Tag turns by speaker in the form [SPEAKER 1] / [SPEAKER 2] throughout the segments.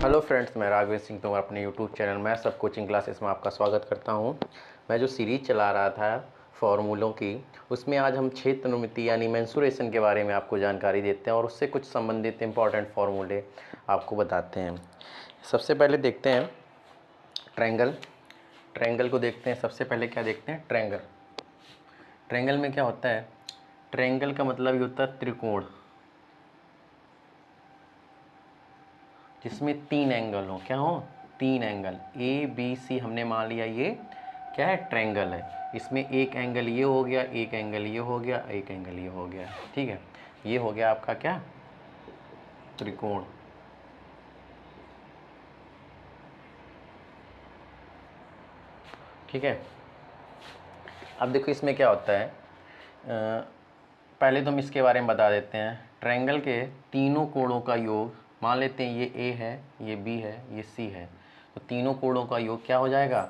[SPEAKER 1] Hello friends, मैं राघवेंद्र सिंह तोमर अपने YouTube channel में सब कोचिंग क्लासेस में आपका स्वागत करता हूं। मैं जो सीरीज़ चला रहा था फॉर्मूलों की, उसमें आज हम क्षेत्रमिति यानी मेंसुरेशन के बारे में आपको जानकारी देते हैं और उससे कुछ संबंधित इंपॉर्टेंट फार्मूले आपको बताते हैं। सबसे पहले देखते हैं ट्रायंगल। ट्रायंगल को देखते हैं। सबसे पहले क्या देखते हैं? ट्रायंगल। ट्रायंगल में क्या होता है? ट्रायंगल का मतलब ये होता है त्रिकोण, जिसमें 3 एंगल हो। क्या हो? 3 एंगल ए बी सी। हमने मान लिया ये क्या है? ट्रायंगल है। इसमें एक एंगल ये हो गया, एक एंगल ये हो गया, एक एंगल ये हो गया। ठीक है, ये हो गया आपका क्या? त्रिकोण। ठीक है, अब देखो इसमें क्या होता है। पहले तो हम इसके बारे में बता देते हैं। ट्रायंगल के तीनों कोणों का योग, मान लेते हैं ये ए है, ये बी है, ये सी है, तो तीनों कोणों का योग क्या हो जाएगा?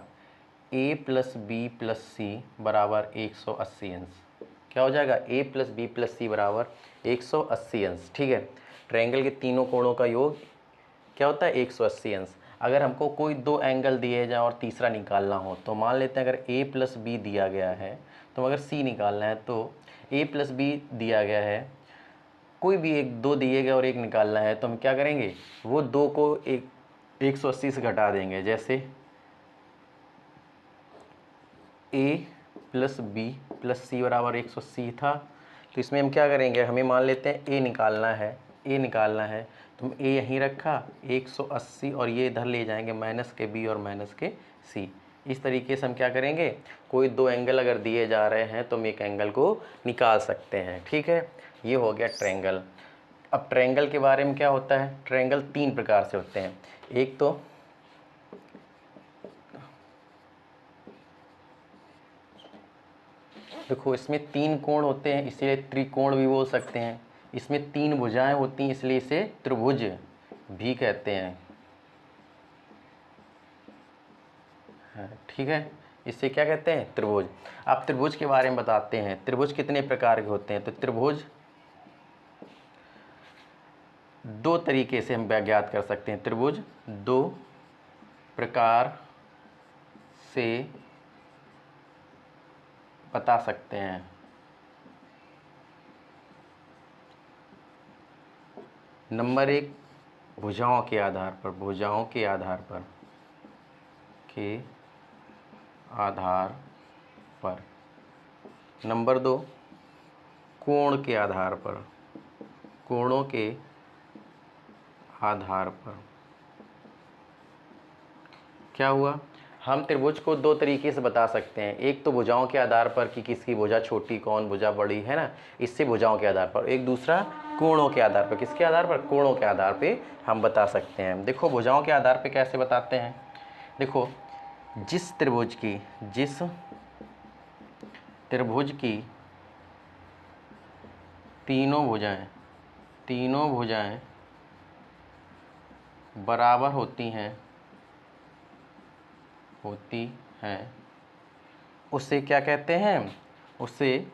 [SPEAKER 1] ए प्लस बी प्लस सी बराबर 180 अंश। क्या हो जाएगा? ए प्लस बी प्लस सी बराबर 180 अंश। ठीक है, ट्रायंगल के तीनों कोणों का योग क्या होता है? 180 अंश। अगर हमको कोई दो एंगल दिए जाए और तीसरा निकालना हो, तो मान लेते हैं अगर ए प्लस बी दिया गया है, तो अगर सी निकालना है तो ए प्लस बी दिया गया है, कोई भी एक दो दिए गए और एक निकालना है, तो हम क्या करेंगे? वो दो को 180 से घटा देंगे। जैसे ए प्लस बी प्लस सी बराबर 180 था, तो इसमें हम क्या करेंगे? हमें मान लेते हैं ए निकालना है, ए निकालना है, तो हम ए यहीं रखा 180 और ये इधर ले जाएंगे माइनस के बी और माइनस के सी। इस तरीके से हम क्या करेंगे? कोई दो एंगल अगर दिए जा रहे हैं तो हम एक एंगल को निकाल सकते हैं। ठीक है, ये हो गया ट्रायंगल। अब ट्रायंगल के बारे में क्या होता है? ट्रायंगल 3 प्रकार से होते हैं। एक तो देखो, इसमें 3 कोण होते हैं, इसीलिए त्रिकोण भी बोल सकते हैं। इसमें 3 भुजाएं होती हैं, इसलिए इसे त्रिभुज भी कहते हैं। ठीक है, इसे क्या कहते हैं? त्रिभुज। आप त्रिभुज के बारे में बताते हैं। त्रिभुज कितने प्रकार के होते हैं? तो त्रिभुज दो तरीके से हम ज्ञात कर सकते हैं। त्रिभुज दो प्रकार से बता सकते हैं। नंबर 1, भुजाओं के आधार पर, भुजाओं के आधार पर, के आधार पर। नंबर 2, कोण के आधार पर, कोणों के आधार पर। क्या हुआ? हम त्रिभुज को दो तरीके से बता सकते हैं। एक तो भुजाओं के आधार पर कि किसकी भुजा छोटी, कौन भुजा बड़ी, है ना, इससे भुजाओं के आधार पर। एक दूसरा कोणों के आधार पर। किसके आधार पर? कोणों के आधार पे हम बता सकते हैं। देखो भुजाओं के आधार पे कैसे बताते हैं। देखो, जिस त्रिभुज की तीनों भुजाएं बराबर होती हैं उसे क्या कहते हैं? उसे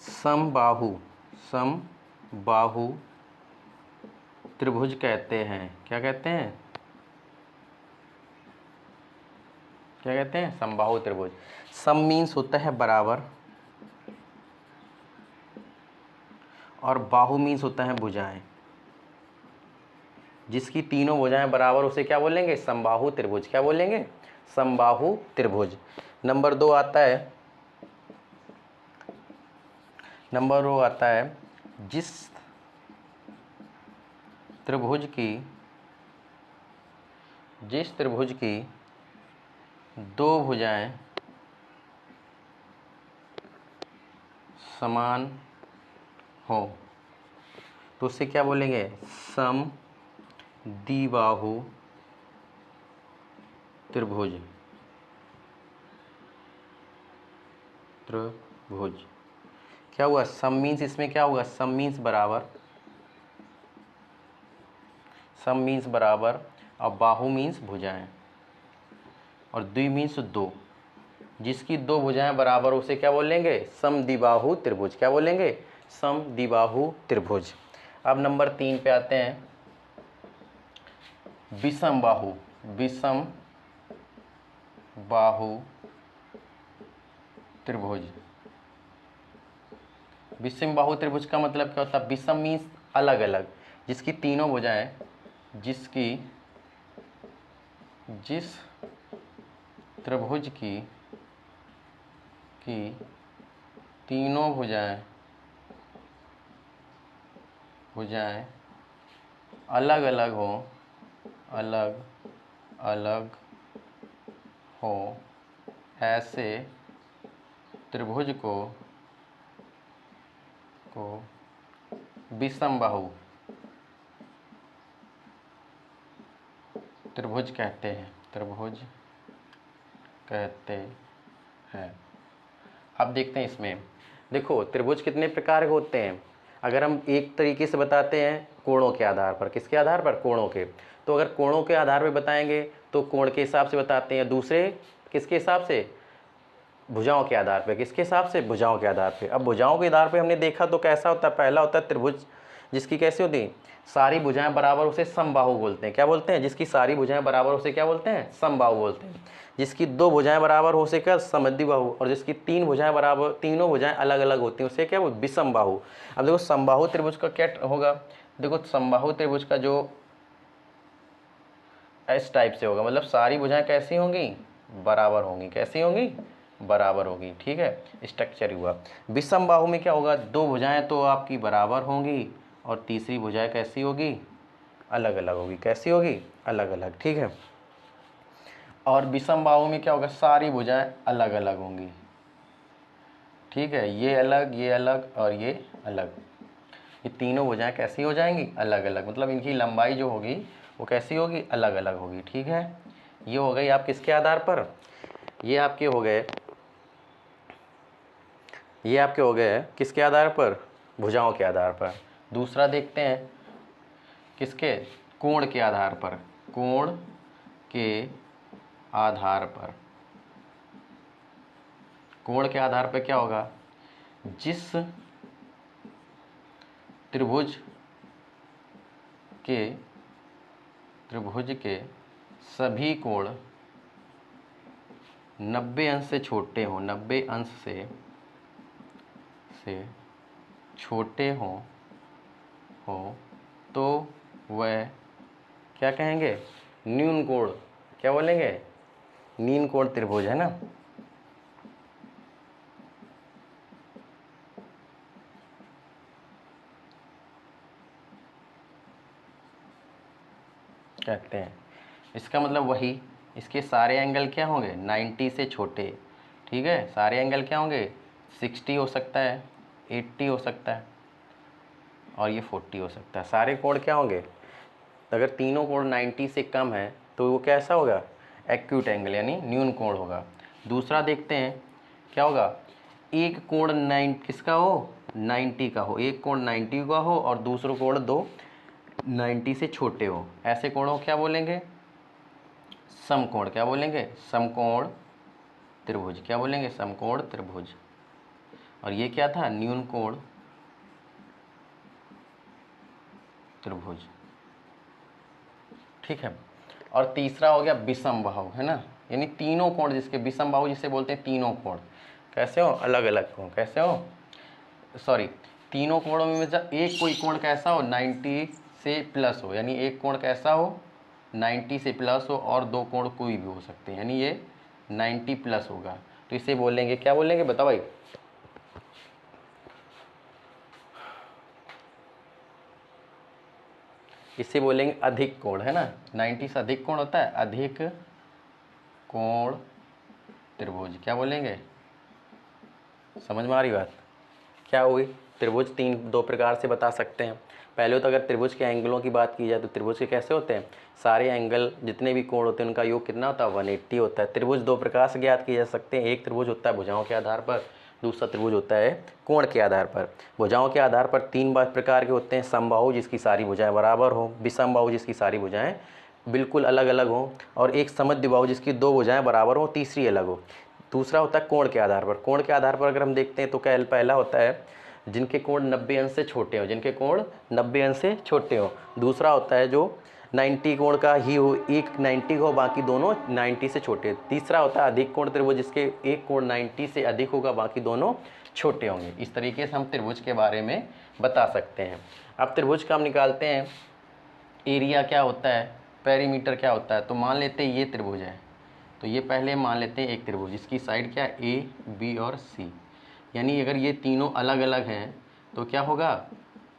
[SPEAKER 1] समबाहु त्रिभुज कहते हैं। क्या कहते हैं? क्या कहते हैं? समबाहु त्रिभुज। सम मीन्स होता है बराबर, और बाहु मीन्स होता है भुजाएं। जिसकी तीनों भुजाएं बराबर, उसे क्या बोलेंगे? समबाहु त्रिभुज। क्या बोलेंगे? समबाहु त्रिभुज। नंबर 2 आता है जिस त्रिभुज की दो भुजाएं समान हो, तो उसे क्या बोलेंगे? समद्विबाहु त्रिभुज। क्या हुआ? सम मीन्स इसमें क्या होगा? सम मीन्स बराबर और बाहु मीन्स भुजाएं, और द्वि मीन्स दो। जिसकी दो भुजाएं बराबर, उसे क्या बोलेंगे? समद्विबाहु त्रिभुज। क्या बोलेंगे? समद्विबाहु त्रिभुज। अब नंबर 3 पे आते हैं। विषम बाहु, विषम बाहु त्रिभुज। विषम बाहु त्रिभुज का मतलब क्या होता है? विषम मीन्स अलग अलग, जिसकी तीनों भुजाएं, जिस त्रिभुज की तीनों भुजाएं अलग अलग हो, ऐसे त्रिभुज को विषम बाहु त्रिभुज कहते हैं। अब देखते हैं इसमें, देखो त्रिभुज कितने प्रकार के होते हैं। अगर हम एक तरीके से बताते हैं कोणों के आधार पर, किसके आधार पर? कोणों के। तो अगर कोणों के आधार पर बताएंगे तो कोण के हिसाब से बताते हैं, दूसरे किसके हिसाब से? भुजाओं के आधार पर। किसके हिसाब से? भुजाओं के आधार पर। अब भुजाओं के आधार पर हमने देखा तो कैसा होता है? पहला होता है त्रिभुज जिसकी कैसी होती है? सारी भुजाएं बराबर, उसे समबाहु बोलते हैं। क्या बोलते हैं? जिसकी सारी भुजाएं बराबर, उसे क्या बोलते हैं? समबाहु बोलते हैं। जिसकी दो भुजाएं बराबर हो उसे क्या? समद्विबाहु। और जिसकी तीन भुजाएं बराबर, तीनों भुजाएं अलग अलग होती हैं, उसे क्या? विषम बाहु। अब देखो समबाहु त्रिभुज का क्या होगा? देखो समबाहु त्रिभुज का जो इस टाइप से होगा, मतलब सारी भुजाएं कैसी होंगी? बराबर होंगी। कैसी होंगी? बराबर होगी। ठीक है, स्ट्रक्चर हुआ। विषम बाहु में क्या होगा? दो भुजाएं तो आपकी बराबर होंगी और तीसरी भुजाएं कैसी होगी? अलग अलग होगी। कैसी होगी? अलग अलग। ठीक है। और विषम बाहु में क्या होगा? सारी भुजाएं अलग अलग होंगी। ठीक है, ये अलग और ये अलग। ये तीनों भुजाएं कैसी हो जाएंगी? अलग अलग। मतलब इनकी लंबाई जो होगी वो कैसी होगी? अलग अलग होगी। ठीक है, ये हो गई आप किसके आधार पर? ये आपके हो गए किसके आधार पर? भुजाओं के आधार पर। दूसरा देखते हैं किसके? कोण के आधार पर। कोण के आधार पर। कोण के आधार पर क्या होगा? जिस त्रिभुज के सभी कोण 90 अंश से छोटे हों, 90 अंश से छोटे हों तो वह क्या कहेंगे? न्यून कोण। क्या बोलेंगे? न्यून कोण त्रिभुज, है ना। कहते हैं। इसका मतलब वही, इसके सारे एंगल क्या होंगे? 90 से छोटे। ठीक है, सारे एंगल क्या होंगे? 60 हो सकता है, 80 हो सकता है और ये 40 हो सकता है। सारे कोण क्या होंगे? अगर तीनों कोण 90 से कम है तो वो कैसा होगा? एक्यूट एंगल, यानी न्यून कोण होगा। दूसरा देखते हैं क्या होगा? एक कोण किसका हो? 90 का हो। एक कोण 90 का हो और दूसरा कोण दो 90 से छोटे हो, ऐसे कोणों क्या बोलेंगे? समकोण। क्या बोलेंगे? समकोण त्रिभुज। क्या बोलेंगे? समकोण त्रिभुज। और ये क्या था? न्यून कोण त्रिभुज। ठीक है। और तीसरा हो गया विषम बाहु, है ना, यानी तीनों कोण जिसके विषम बाहु जिसे बोलते हैं तीनों कोण कैसे हो? अलग अलग कोण। कैसे हो? सॉरी, तीनों कोणों में से एक कोई कोण कैसा हो? 90 से प्लस हो, यानी एक कोण कैसा हो? 90 से प्लस हो और दो कोण कोई भी हो सकते हैं, यानी ये 90 प्लस होगा। तो इसे बोलेंगे, क्या बोलेंगे? बताओ भाई। इसे बोलेंगे अधिक कोण, है ना। 90 से अधिक कोण होता है अधिक कोण त्रिभुज। क्या बोलेंगे? समझ में आ रही बात? क्या हुई? त्रिभुज दो प्रकार से बता सकते हैं। पहले तो अगर त्रिभुज के एंगलों की बात की जाए तो त्रिभुज के कैसे होते हैं? सारे एंगल जितने भी कोण होते हैं उनका योग कितना होता है? 180 होता है। त्रिभुज दो प्रकार से ज्ञात किए जा सकते हैं। एक त्रिभुज होता है भुजाओं के आधार पर, दूसरा त्रिभुज होता है कोण के आधार पर। भुजाओं के आधार पर तीन प्रकार के होते हैं। समबाहु जिसकी सारी भुजाएं बराबर हों, विषम बाहु जिसकी सारी भुजाएं बिल्कुल अलग अलग हों, और एक समद्विबाहु जिसकी दो भुजाएं बराबर हों, तीसरी अलग हो। दूसरा होता है कोण के आधार पर। कोण के आधार पर अगर हम देखते हैं तो क्या पहला होता है जिनके कोण 90 अंश से छोटे हों, जिनके कोण 90 अंश से छोटे हों। दूसरा होता है जो 90 कोण का ही हो, एक 90 का हो, बाकी दोनों 90 से छोटे। तीसरा होता है अधिक कोण त्रिभुज, जिसके एक कोण 90 से अधिक होगा, बाकी दोनों छोटे होंगे। इस तरीके से हम त्रिभुज के बारे में बता सकते हैं। अब त्रिभुज का हम निकालते हैं एरिया क्या होता है, पेरीमीटर क्या होता है। तो मान लेते हैं ये त्रिभुज है, तो ये पहले मान लेते हैं एक त्रिभुज, इसकी साइड क्या है, ए बी और सी। यानी अगर ये तीनों अलग अलग हैं तो क्या होगा,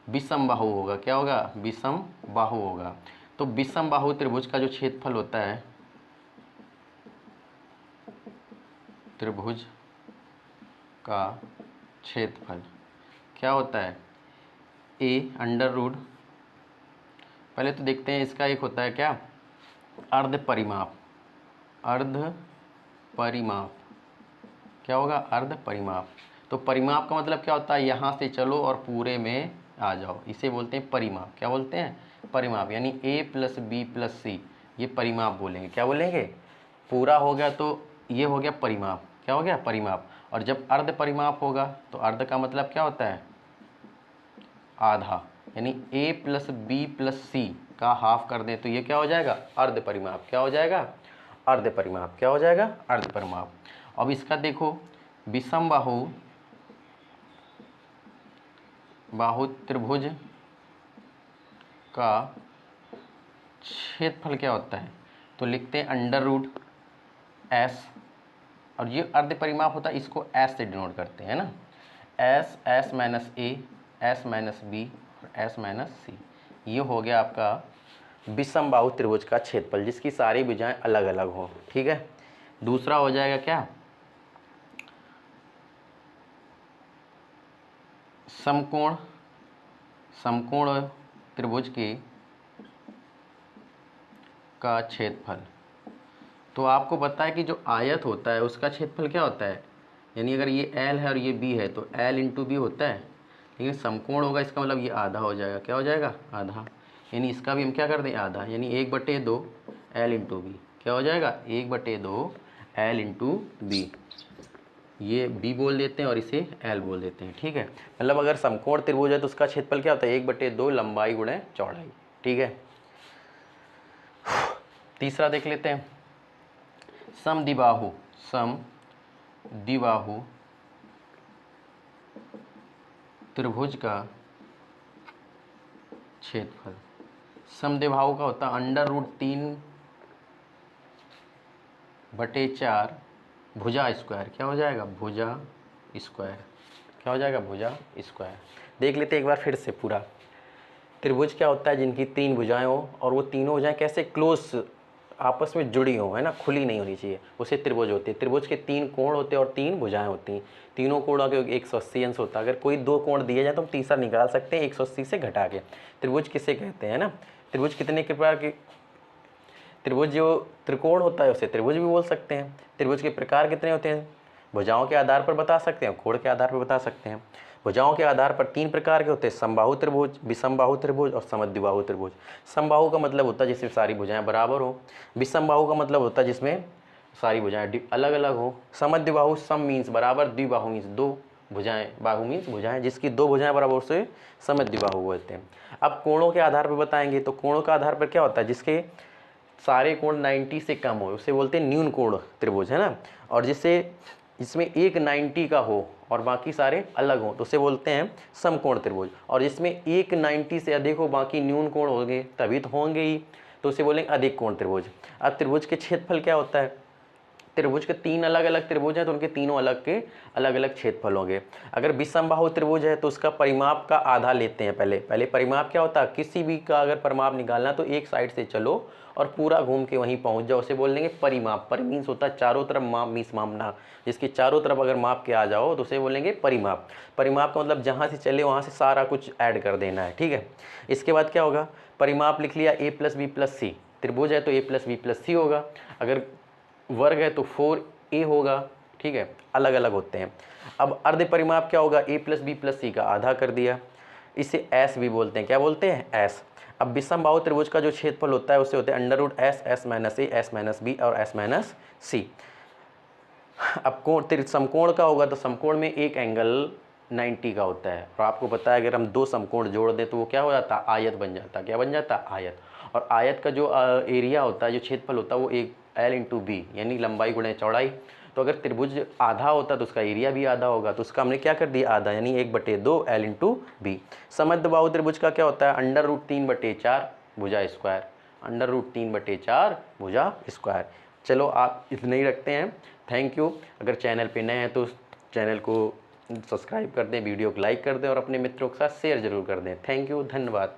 [SPEAKER 1] विषम बाहु होगा। क्या होगा, विषम बाहु होगा। तो विषम बाहु त्रिभुज का जो क्षेत्रफल होता है, त्रिभुज का क्षेत्रफल क्या होता है, ए अंडर रूट, पहले तो देखते हैं इसका एक होता है क्या, अर्ध परिमाप। अर्ध परिमाप क्या होगा, अर्ध परिमाप। तो परिमाप का मतलब क्या होता है, यहाँ से चलो और पूरे में आ जाओ, इसे बोलते हैं परिमाप। क्या बोलते हैं, परिमाप। यानी a प्लस बी प्लस सी, ये परिमाप बोलेंगे। क्या बोलेंगे, पूरा हो गया तो ये हो गया परिमाप। क्या हो गया, परिमाप। और जब अर्ध परिमाप होगा तो अर्ध का मतलब क्या होता है, आधा। यानी a प्लस बी प्लस सी का हाफ कर दें तो ये क्या हो जाएगा, अर्ध परिमाप। क्या हो जाएगा, अर्ध परिमाप। क्या हो जाएगा, अर्ध परिमाप। अब इसका देखो, विषम बाहु त्रिभुज का क्षेत्रफल क्या होता है, तो लिखते हैं अंडर रूट एस, और ये अर्ध परिमाप होता है, इसको एस से डिनोट करते हैं ना, S, S minus A, S minus B और एस माइनस सी। ये हो गया आपका विषम बाहु त्रिभुज का क्षेत्रफल, जिसकी सारी भुजाएं अलग अलग हो। ठीक है। दूसरा हो जाएगा क्या, समकोण, समकोण त्रिभुज के का क्षेत्रफल। तो आपको पता है कि जो आयत होता है उसका क्षेत्रफल क्या होता है, यानी अगर ये L है और ये B है तो L इंटू बी होता है। लेकिन समकोण होगा, इसका मतलब ये आधा हो जाएगा। क्या हो जाएगा, आधा। यानी इसका भी हम क्या कर दें, आधा। यानी 1/2 L इंटू बी। क्या हो जाएगा, 1/2 L इंटू बी। ये B बोल देते हैं और इसे L बोल देते हैं। ठीक है। मतलब अगर समकोण त्रिभुज है तो उसका क्षेत्रफल क्या होता है, 1/2 लंबाई गुणे चौड़ाई। ठीक है। तीसरा देख लेते हैं, समद्विबाहु, समद्विबाहु त्रिभुज का क्षेत्रफल। समद्विबाहु का होता है अंडर रूट 3/4 भुजा स्क्वायर। क्या हो जाएगा, भुजा स्क्वायर। क्या हो जाएगा, भुजा स्क्वायर। देख लेते हैं एक बार फिर से पूरा। त्रिभुज क्या होता है, जिनकी 3 भुजाएं हो और वो तीनों भुजाएं कैसे क्लोज आपस में जुड़ी हो, है ना, खुली नहीं होनी चाहिए, उसे त्रिभुज होती है। त्रिभुज के 3 कोण होते हैं और 3 भुजाएं होती हैं। तीनों कोणों के 180 अंश होता है। अगर कोई 2 कोण दिए जाए तो हम तीसरा निकाल सकते हैं 180 से घटा के। त्रिभुज किसे कहते हैं ना, त्रिभुज कितने प्रकार के, त्रिभुज जो त्रिकोण होता है उसे त्रिभुज भी बोल सकते हैं। त्रिभुज के प्रकार कितने होते हैं, भुजाओं के आधार पर बता सकते हैं, कोण के आधार पर बता सकते हैं। भुजाओं के आधार पर 3 प्रकार के होते हैं, समबाहु त्रिभुज, विषमबाहु त्रिभुज और समद्विबाहु त्रिभुज। समबाहु का मतलब होता है जिसमें सारी भुजाएं बराबर हो। विषमबाहु का मतलब होता है जिसमें सारी भुजाएं अलग अलग हो। समद्विबाहु, सम मीन्स बराबर, द्विबाहु मीन्स 2 भुजाएं, बाहु मीन्स भुजाएं, जिसकी 2 भुजाएं बराबर उसे समद्विबाहु बोलते हैं। अब कोणों के आधार पर बताएंगे तो कोणों का आधार पर क्या होता है, जिसके सारे कोण 90 से कम हो उसे बोलते हैं न्यून कोण त्रिभुज, है ना। और जिसमें एक 90 का हो और बाकी सारे अलग हों तो उसे बोलते हैं समकोण त्रिभुज। और जिसमें एक 90 से अधिक हो बाकी न्यून कोण होंगे, तभी तो होंगे ही, तो उसे बोलेंगे अधिक कोण त्रिभुज। अब त्रिभुज के क्षेत्रफल क्या होता है, त्रिभुज के 3 अलग अलग त्रिभुज हैं तो उनके तीनों अलग के अलग अलग क्षेत्रफल होंगे। अगर विषमबाहु त्रिभुज है तो उसका परिमाप का आधा लेते हैं। पहले परिमाप क्या होता है, किसी भी का अगर परिमाप निकालना तो एक साइड से चलो और पूरा घूम के वहीं पहुंच जाओ, उसे बोल देंगे परिमाप। परि मीन्स होता है चारों तरफ, माप मीन्स मापना, जिसके चारों तरफ अगर माप के आ जाओ तो उसे बोलेंगे परिमाप। परिमाप का मतलब जहाँ से चले वहाँ से सारा कुछ ऐड कर देना है। ठीक है। इसके बाद क्या होगा, परिमाप लिख लिया a प्लस बी प्लस सी, त्रिभुज है तो a प्लस बी प्लस सी होगा, अगर वर्ग है तो 4a होगा। ठीक है, अलग अलग होते हैं। अब अर्ध परिमाप क्या होगा, a प्लस बी प्लस सी का आधा कर दिया, इसे s भी बोलते हैं। क्या बोलते हैं, s। अब विषमबाहु त्रिभुज का जो क्षेत्रफल होता है उसे होते हैं under root S, S minus A, S minus B और एस माइनस सी। अब कोण समकोण का होगा तो समकोण में एक एंगल 90 का होता है। और आपको पता है अगर हम दो समकोण जोड़ दें तो वो क्या हो जाता है, आयत बन जाता है। क्या बन जाता है, आयत। और आयत का जो एरिया होता है, जो क्षेत्रफल होता है वो एक L इंटू बी, यानी लंबाई गुणे चौड़ाई। तो अगर त्रिभुज आधा होता तो उसका एरिया भी आधा होगा, तो उसका हमने क्या कर दिया, आधा, यानी 1/2 L इंटू बी। समद्विबाहु त्रिभुज का क्या होता है, √3/4 भुजा स्क्वायर, √3/4 भुजा स्क्वायर। चलो आप इतने ही रखते हैं। Thank you. अगर चैनल पे नए हैं तो चैनल को सब्सक्राइब कर दें, वीडियो को लाइक कर दें और अपने मित्रों के साथ शेयर ज़रूर कर दें। थैंक यू, धन्यवाद।